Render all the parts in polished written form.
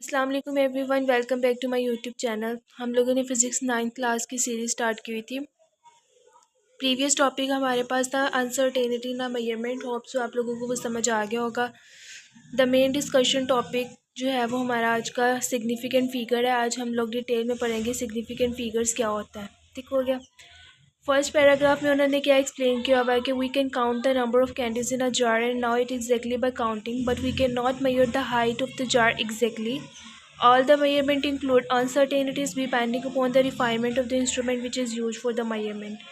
अस्सलाम वालेकुम everyone, welcome back to my YouTube channel. हम लोगों ने फ़िज़िक्स 9th क्लास की सीरीज़ स्टार्ट की हुई थी। प्रीवियस टॉपिक हमारे पास था अनसर्टेनिटी ना मेजरमेंट। होप सो आप लोगों को वो समझ आ गया होगा। द मेन डिस्कशन टॉपिक जो है वो हमारा आज का सिग्निफिकेंट फ़िगर है। आज हम लोग डिटेल में पढ़ेंगे सिग्निफिकेंट फ़िगर्स क्या होता है। ठीक हो गया। फर्स्ट पैराग्राफ में उन्होंने क्या एक्सप्लेन किया हुआ है कि we can count the number of candles in a jar and now it exactly by counting but we can not measure the height of the jar exactly. All the measurement include uncertainties depending upon the refinement of the instrument which is used for the measurement.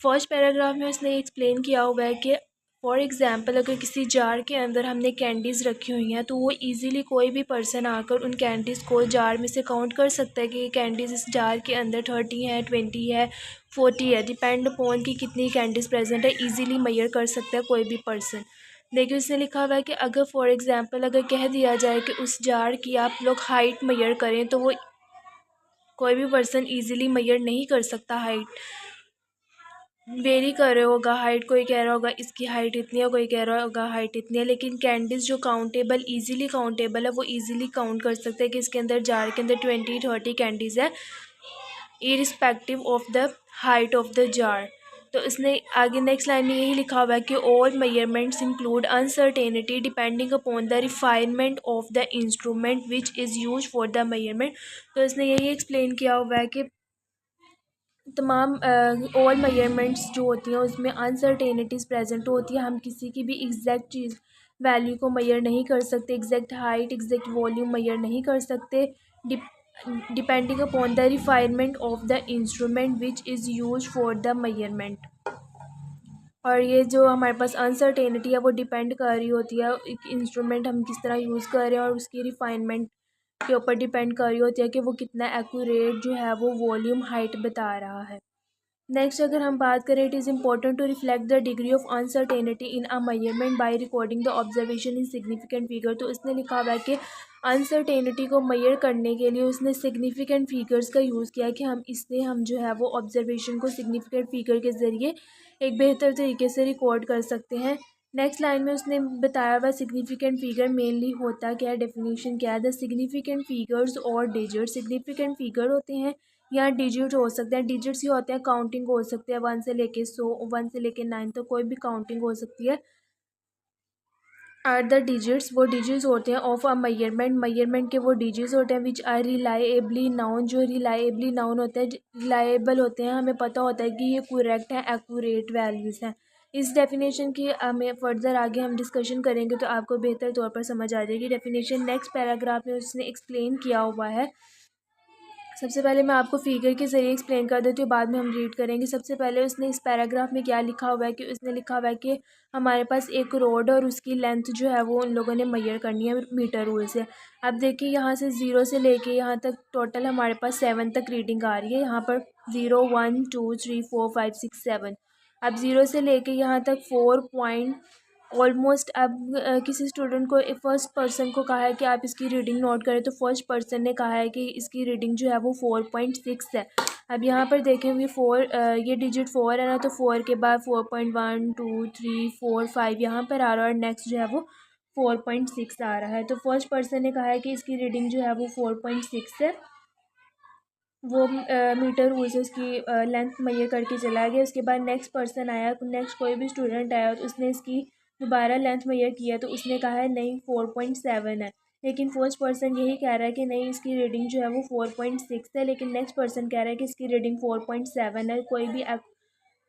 First paragraph में उसने explain किया हुआ है कि for example अगर किसी jar के अंदर हमने कैंडीज़ रखी हुई हैं तो वो इजीली कोई भी पर्सन आकर उन कैंडीज़ को जार में से काउंट कर सकता है कि ये कैंडीज़ इस जार के अंदर 30 है, 20 है, 40 है, डिपेंड अपॉन कि कितनी कैंडीज़ प्रेजेंट है। इजीली मेजर कर सकता है कोई भी पर्सन। देखिए उसने लिखा हुआ है कि अगर फॉर एग्ज़ाम्पल अगर कह दिया जाए कि उस जार की आप लोग हाइट मेजर करें तो वो कोई भी पर्सन इजीली मेजर नहीं कर सकता। हाइट वेरी कर रहा होगा, हाइट कोई कह रहा होगा इसकी हाइट इतनी है, कोई कह रहा होगा हाइट इतनी है, लेकिन कैंडीज़ जो काउंटेबल इजीली काउंटेबल है वो इजीली काउंट कर सकते हैं कि इसके अंदर जार के अंदर 20-30 कैंडीज़ है irrespective of the height of the jar. तो इसने आगे नेक्स्ट लाइन में यही लिखा हुआ है कि all measurements include uncertainty depending upon the refinement of the instrument which is use for the measurement. तो इसने यही एक्सप्लेन किया हुआ है कि तमाम ऑल मेजरमेंट्स जो होती हैं उसमें अनसर्टेनिटीज़ प्रेजेंट होती है। हम किसी की भी एग्जैक्ट चीज़ वैल्यू को मेजर नहीं कर सकते, exact height exact volume major नहीं कर सकते depending upon the refinement of the instrument which is use for the measurement. और ये जो हमारे पास अनसर्टेनिटी है वो डिपेंड कर रही होती है एक इंस्ट्रूमेंट हम किस तरह यूज़ कर रहे हैं और उसकी रिफाइनमेंट के ऊपर डिपेंड कर रही होती है कि वो कितना एक्यूरेट जो है वो वॉल्यूम हाइट बता रहा है। नेक्स्ट अगर हम बात करें, it is important to reflect the degree of uncertainty in a measurement by recording the observation in significant figure. तो इसने लिखा हुआ है कि अनसर्टेनिटी को मेजर करने के लिए उसने सिग्निफिकेंट फिगर्स का यूज़ किया है कि हम इससे हम जो है वो ऑब्जर्वेशन को सिग्निफिकेंट फिगर के ज़रिए एक बेहतर तरीके से रिकॉर्ड कर सकते हैं। नेक्स्ट लाइन में उसने बताया हुआ सिग्निफिकेंट फिगर मेनली होता क्या है, डेफिनेशन क्या है। द सिग्निफिकेंट फिगर्स और डिजिट, सिग्निफिकेंट फिगर होते हैं या डिजिट हो सकते हैं। डिजिट्स ही होते हैं काउंटिंग हो सकते हैं 1 से लेके 100, 1 से लेके 9 तक कोई भी काउंटिंग हो सकती है। आर द डिजिट्स, वो डिजिट्स होते हैं ऑफ अ मेजरमेंट, मेजरमेंट के वो डिजिट्स होते हैं विच आर रिलायबली नाउन, जो रिलायबली नाउन होते हैं, रिलायबल होते हैं, हमें पता होता है कि ये करेक्ट है, एक्यूरेट वैल्यूज़ हैं। इस डेफिनेशन की हमें फर्दर आगे हम डिस्कशन करेंगे तो आपको बेहतर तौर पर समझ आ जाएगी डेफिनेशन। नेक्स्ट पैराग्राफ में उसने एक्सप्लेन किया हुआ है। सबसे पहले मैं आपको फिगर के ज़रिए एक्सप्लेन कर देती हूँ, बाद में हम रीड करेंगे। सबसे पहले उसने इस पैराग्राफ में क्या लिखा हुआ है कि उसने लिखा हुआ है कि हमारे पास एक रोड और उसकी लेंथ जो है वो उन लोगों ने मेजर करनी है मीटर रूल से। अब देखिए यहाँ से 0 से लेके यहाँ तक टोटल हमारे पास 7 तक रीडिंग आ रही है। यहाँ पर 0, 1, 2, 3, 4, 5, 6, 7। अब 0 से लेके यहाँ तक 4 पॉइंट ऑलमोस्ट। अब किसी स्टूडेंट को फर्स्ट पर्सन को कहा है कि आप इसकी रीडिंग नोट करें तो फर्स्ट पर्सन ने कहा है कि इसकी रीडिंग जो है वो 4.6 है। अब यहाँ पर देखें ये 4, ये डिजिट 4 है ना, तो 4 के बाद 4.1, 2, 3, 4, 5 यहाँ पर आ रहा है और नेक्स्ट जो है वो 4.6 आ रहा है। तो फर्स्ट पर्सन ने कहा है कि इसकी रीडिंग जो है वो 4.6 है। वो मीटर रूल से उसकी लेंथ मेजर करके चला गया। उसके बाद नेक्स्ट पर्सन आया, नेक्स्ट कोई भी स्टूडेंट आया तो उसने इसकी दोबारा लेंथ मेजर किया तो उसने कहा है नहीं 4.7 है। लेकिन फर्स्ट पर्सन यही कह रहा है कि नहीं इसकी रीडिंग जो है वो 4.6 है, लेकिन नेक्स्ट पर्सन कह रहा है कि इसकी रीडिंग 4.7 है। कोई भी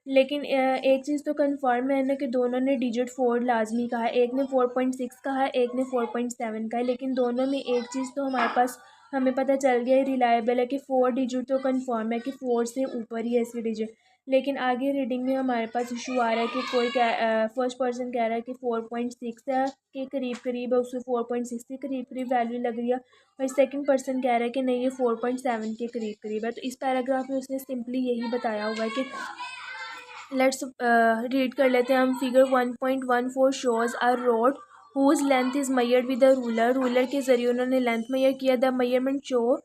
लेकिन एक चीज़ तो कन्फर्म है ना कि दोनों ने डिजिट 4 लाजमी कहा है। एक ने 4.6 कहा है, एक ने 4.7 कहा है, लेकिन दोनों में एक चीज़ तो हमारे पास हमें पता चल गया है, रिलायबल है कि 4 डिजिट तो कन्फर्म है कि 4 से ऊपर ही है इसकी डिजिट। लेकिन आगे रीडिंग में हमारे पास इशू आ रहा है कि कोई फर्स्ट पर्सन कह रहा है कि 4.6 है के करीब करीब है, उससे 4.6 के करीब करीब वैल्यू लग रही है, और सेकंड पर्सन कह रहा है कि नहीं ये 4.7 के करीब करीब है। तो इस पैराग्राफ में उसने सिंपली यही बताया हुआ है कि लेट्स रीड कर लेते हैं हम। Figure 1.14 shows a rod whose length is measured with a ruler, ruler के ज़रिए उन्होंने लेंथ मेजर किया। The measurement show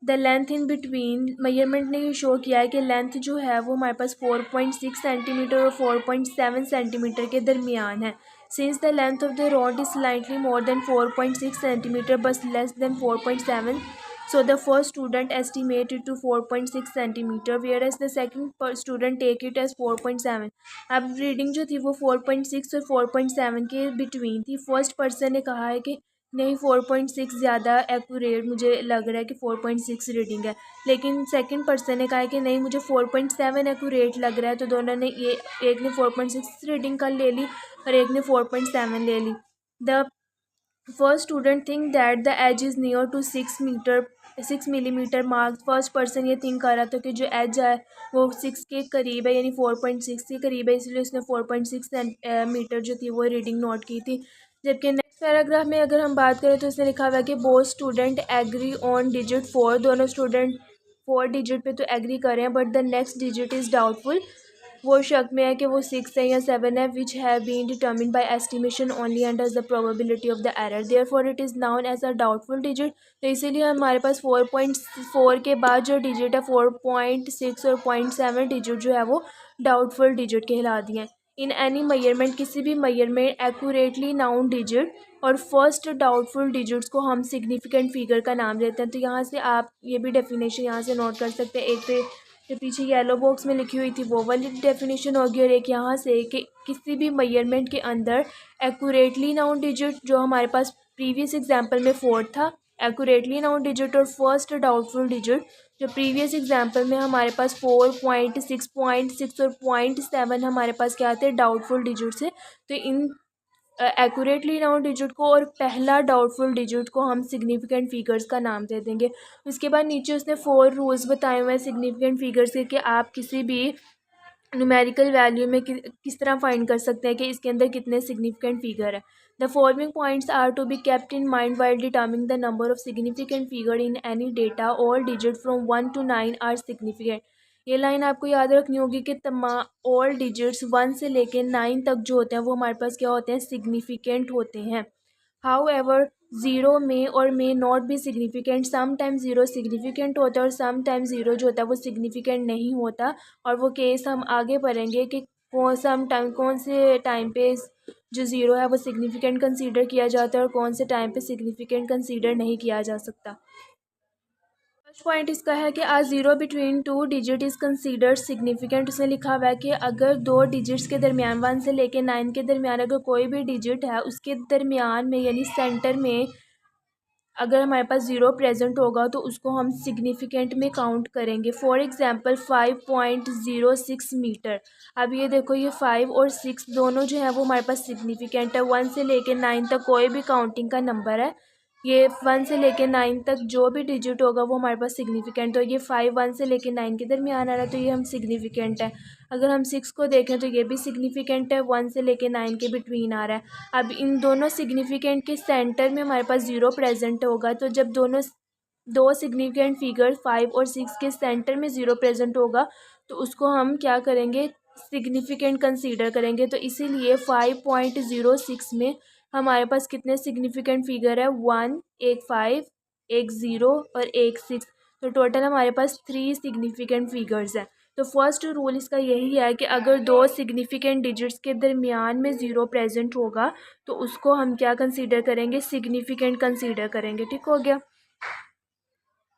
the length in between, measurement ने ये शो किया है कि लेंथ जो है वो हमारे पास 4.6 सेंटीमीटर और 4.7 सेंटीमीटर के दरमियान है। Since the length of the rod is slightly more than 4.6 centimeter but less than 4.7, so the first student estimated to 4.6 centimeter, whereas the second student take it as 4.7. अब reading जो थी वो 4.6 और 4.7 के बिटवीन थी. फर्स्ट पर्सन ने कहा है कि नहीं 4.6 ज़्यादा एक्यूरेट मुझे लग रहा है कि 4.6 रीडिंग है, लेकिन सेकंड पर्सन ने कहा है कि नहीं मुझे 4.7 एक्यूरेट लग रहा है. तो दोनों ने ये, एक ने 4.6 रीडिंग का ले ली और एक ने 4.7 ले ली. The first student think that the edge is near to 6 millimetre mark. First person ये थिंक कर रहा था कि जो एज है वो 6 के करीब है, यानी 4.6 के करीब है, इसलिए उसने 4.6 मीटर जो थी वो रीडिंग नोट की थी. जबकि नेक्स्ट पैराग्राफ में अगर हम बात करें तो उसने लिखा हुआ है कि both student agree on digit 4. दोनों स्टूडेंट 4 डिजिट पे तो एग्री कर रहे हैं, but the next digit is doubtful. वो शक में है कि वो 6 है या 7 है, which have been determined by estimation only and as the probability of the error, therefore it is known as a doubtful digit. तो इसीलिए हमारे पास 4.4 के बाद जो डिजिट है 4.6 और 0.7 डिजिट जो है वो डाउटफुल डिजिट कहला दिए हैं. इन एनी मेजरमेंट, किसी भी मेजरमेंट एक्यूरेटली नाउन डिजिट और फर्स्ट डाउटफुल डिजिट्स को हम सिग्निफिकेंट फिगर का नाम देते हैं. तो यहाँ से आप ये भी डेफिनेशन यहाँ से नोट कर सकते हैं. एक तो जो पीछे येलो बॉक्स में लिखी हुई थी वो वाली डेफिनेशन होगी, और एक यहाँ से कि किसी भी मेजरमेंट के अंदर एक्यूरेटली नाउन डिजिट जो हमारे पास प्रीवियस एग्जांपल में 4 था, एक्यूरेटली नाउन डिजिट और फर्स्ट डाउटफुल डिजिट जो प्रीवियस एग्जांपल में हमारे पास 4.6, 0.6 और 0.7 हमारे पास क्या थे, डाउटफुल डिजिट से. तो इन एक्यूरेटली नाउन डिजिट को और पहला डाउटफुल डिजिट को हम सिग्निफिकेंट फिगर्स का नाम दे देंगे. उसके बाद नीचे उसने 4 रूल्स बताए हुए हैं सिग्निफिकेंट फिगर्स के कि आप किसी भी न्यूमेरिकल वैल्यू में किस तरह फाइंड कर सकते हैं कि इसके अंदर कितने सिग्निफिकेंट फिगर है. The following points are to be kept in mind while determining the number of significant figure in any data. All digit from 1 to 9 are significant. ये लाइन आपको याद रखनी होगी कि तमाम ऑल डिजिट्स 1 से लेके 9 तक जो होते हैं वो हमारे पास क्या होते हैं, सिग्निफिकेंट होते हैं. हाउ एवर ज़ीरो में और मे नॉट भी significant. Some time zero significant होता है और सम टाइम ज़ीरो जो होता है वो सिग्निफिकेंट नहीं होता. और वो केस हम आगे पढ़ेंगे कि कौन से टाइम पे जो ज़ीरो है वो सिग्निफिकेंट कंसीडर किया जाता है और कौन से टाइम पे सिग्निफिकेंट कंसीडर नहीं किया जा सकता. फर्स्ट पॉइंट इसका है कि आज zero between 2 digit is considered significant. उसने लिखा हुआ है कि अगर 2 डिजिट्स के दरमियान 1 से लेके 9 के दरमियान अगर कोई भी डिजिट है उसके दरमियान में यानी सेंटर में अगर हमारे पास ज़ीरो प्रेजेंट होगा तो उसको हम सिग्निफिकेंट में काउंट करेंगे. For example 5.06 metre. अब ये देखो ये 5 और 6 दोनों जो है वो हमारे पास सिग्निफिकेंट है. 1 से लेके 9 तक कोई भी काउंटिंग का नंबर है, ये 1 से लेके 9 तक जो भी डिजिट होगा वो हमारे पास सिग्निफिकेंट. तो ये 5 1 से लेके 9 के दरमियान आ रहा है तो ये हम सिग्निफिकेंट है. अगर हम 6 को देखें तो ये भी सिग्निफिकेंट है, 1 से लेके 9 के बिटवीन आ रहा है. अब इन दोनों सिग्निफिकेंट के सेंटर में हमारे पास ज़ीरो प्रेजेंट होगा. तो जब दोनों दो सिग्निफिकेंट फिगर 5 और 6 के सेंटर में ज़ीरो प्रेजेंट होगा तो उसको हम क्या करेंगे, सिग्निफिकेंट कंसीडर करेंगे. तो इसीलिए 5.06 में हमारे पास कितने सिग्निफिकेंट फिगर है, 1, एक 5, एक 0 और एक 6. तो टोटल हमारे पास 3 सिग्निफिकेंट फिगर्स हैं. तो फर्स्ट रूल इसका यही है कि अगर 2 सिग्निफिकेंट डिजिट्स के दरमियान में ज़ीरो प्रेजेंट होगा तो उसको हम क्या कंसीडर करेंगे, सिग्निफिकेंट कंसीडर करेंगे. ठीक हो गया.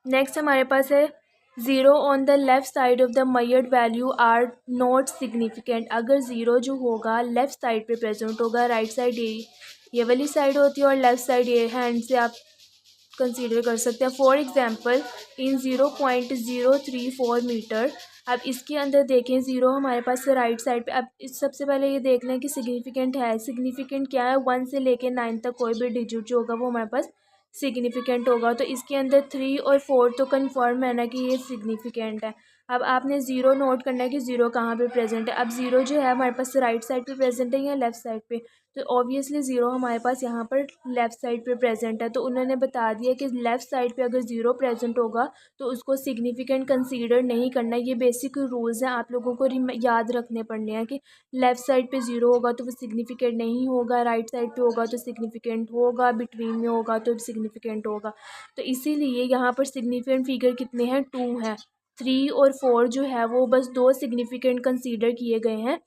नेक्स्ट हमारे पास है zero on the left side of the measured value are not significant. अगर ज़ीरो जो होगा लेफ़्ट साइड पे प्रेजेंट होगा, राइट साइड ये वाली साइड होती है और लेफ़्ट साइड ये हैंड से आप कंसीडर कर सकते हैं. For example in 0.034 metre. अब इसके अंदर देखें ज़ीरो हमारे पास राइट साइड पे. अब इस सबसे पहले ये देख लें कि सिग्निफिकेंट है. सिग्निफिकेंट क्या है, 1 से लेके 9 तक कोई भी डिजिट जो होगा वो हमारे पास सिग्निफिकेंट होगा. तो इसके अंदर 3 और 4 तो कन्फर्म है ना कि ये सिग्निफिकेंट है. अब आपने ज़ीरो नोट करना है कि ज़ीरो कहाँ पे प्रेजेंट है. अब ज़ीरो जो है हमारे पास राइट साइड पे प्रेजेंट है या लेफ़्ट साइड पे. तो ऑब्वियसली ज़ीरो हमारे पास यहाँ पर लेफ़्ट साइड पे प्रेजेंट है. तो उन्होंने बता दिया कि लेफ़्ट साइड पे अगर ज़ीरो प्रेजेंट होगा तो उसको सिग्निफिकेंट कंसीडर नहीं करना. ये बेसिक रूल्स हैं, आप लोगों को याद रखने पड़ने हैं कि लेफ़्ट साइड पे ज़ीरो होगा तो वो सिग्निफिकेंट नहीं होगा, राइट साइड पे होगा तो सिग्निफिकेंट होगा, बिटवीन में होगा तो सिग्निफिकेंट होगा. तो इसीलिए यहाँ पर सिग्निफिकेंट फिगर कितने हैं, 2 हैं. 3 और 4 जो है वो बस 2 सिग्निफिकेंट कंसीडर किए गए हैं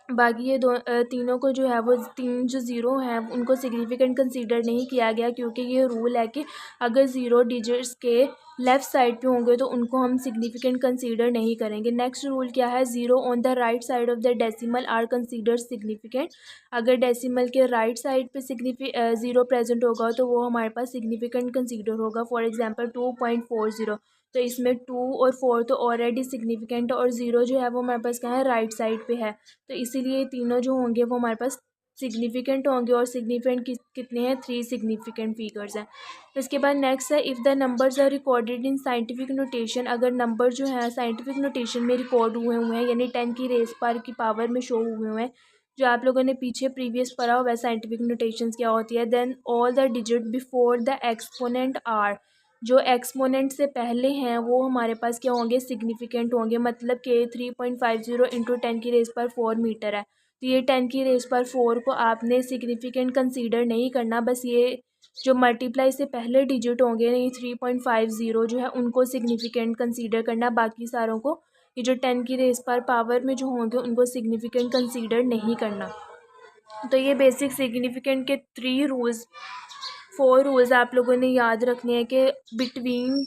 बाकी ये तीनों को जो है वो तीन जो ज़ीरो हैं उनको सिग्निफिकेंट कंसीडर नहीं किया गया, क्योंकि ये रूल है कि अगर ज़ीरो डिजिट्स के लेफ़्ट साइड पे होंगे तो उनको हम सिग्निफिकेंट कंसीडर नहीं करेंगे। नेक्स्ट रूल क्या है, zero on the right side of the decimal are consider significant. अगर डेसिमल के राइट साइड पे ज़ीरो प्रेजेंट होगा तो वो हमारे पास सिग्निफिकेंट कंसीडर होगा। फॉर एग्जांपल 2.40, तो इसमें 2 और 4 तो ऑलरेडी सिग्निफिकेंट और ज़ीरो जो है वो हमारे पास कहाँ है, राइट साइड पे है। तो इसीलिए तीनों जो होंगे वो हमारे पास सिग्निफिकेंट होंगे, और सिग्निफिकेंट कितने हैं, 3 सिग्निफिकेंट फिगर्स हैं। इसके बाद नेक्स्ट है, if the numbers are recorded in scientific notation, अगर नंबर जो है साइंटिफिक नोटेशन में रिकॉर्ड हुए हुए हैं, यानी 10 की रेस पर की पावर में शो हुए हुए हैं, जो आप लोगों ने पीछे प्रीवियस पढ़ा हुआ है साइंटिफिक नोटेशंस क्या होती है, then all the digit before the exponent are, जो एक्सपोनेंट से पहले हैं वो हमारे पास क्या होंगे, सिग्निफिकेंट होंगे। मतलब कि 3.50 इंटू 10 की रेस पर 4 मीटर है, तो ये 10 की रेस पर 4 को आपने सिग्निफिकेंट कंसीडर नहीं करना, बस ये जो मल्टीप्लाई से पहले डिजिट होंगे ये 3.50 जो है उनको सिग्निफिकेंट कंसीडर करना, बाकी सारों को ये जो 10 की रेस पर पावर में जो होंगे उनको सिग्निफिकेंट कंसीडर नहीं करना। तो ये बेसिक सिग्निफिकेंट के 4 रूल्स आप लोगों ने याद रखने हैं कि बिटवीन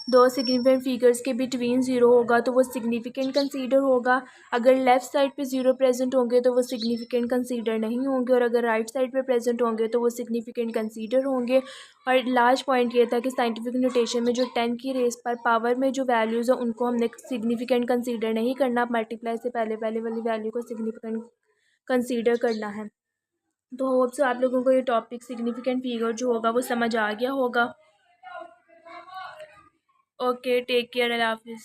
दो सिग्निफिकेंट फिगर्स के बिटवीन ज़ीरो होगा तो वो सिग्निफिकेंट कंसीडर होगा, अगर लेफ़्ट साइड पे ज़ीरो प्रेजेंट होंगे तो वो सिग्निफिकेंट कंसीडर नहीं होंगे, और अगर राइट साइड पे प्रेजेंट होंगे तो वो सिग्निफिकेंट कंसीडर होंगे। और लास्ट पॉइंट ये था कि साइंटिफिक नोटेशन में जो 10 की रेस पर पावर में जो वैल्यूज़ है उनको हमने सिग्निफिकेंट कंसीडर नहीं करना, मल्टीप्लाई से पहले पहले वाली वैल्यू को सिग्निफिकेंट कंसीडर करना है। तो होप सो आप लोगों को ये टॉपिक सिग्निफिकेंट फिगर जो होगा वो समझ आ गया होगा। ओके, टेक केयर, अल्लाह हाफिज़।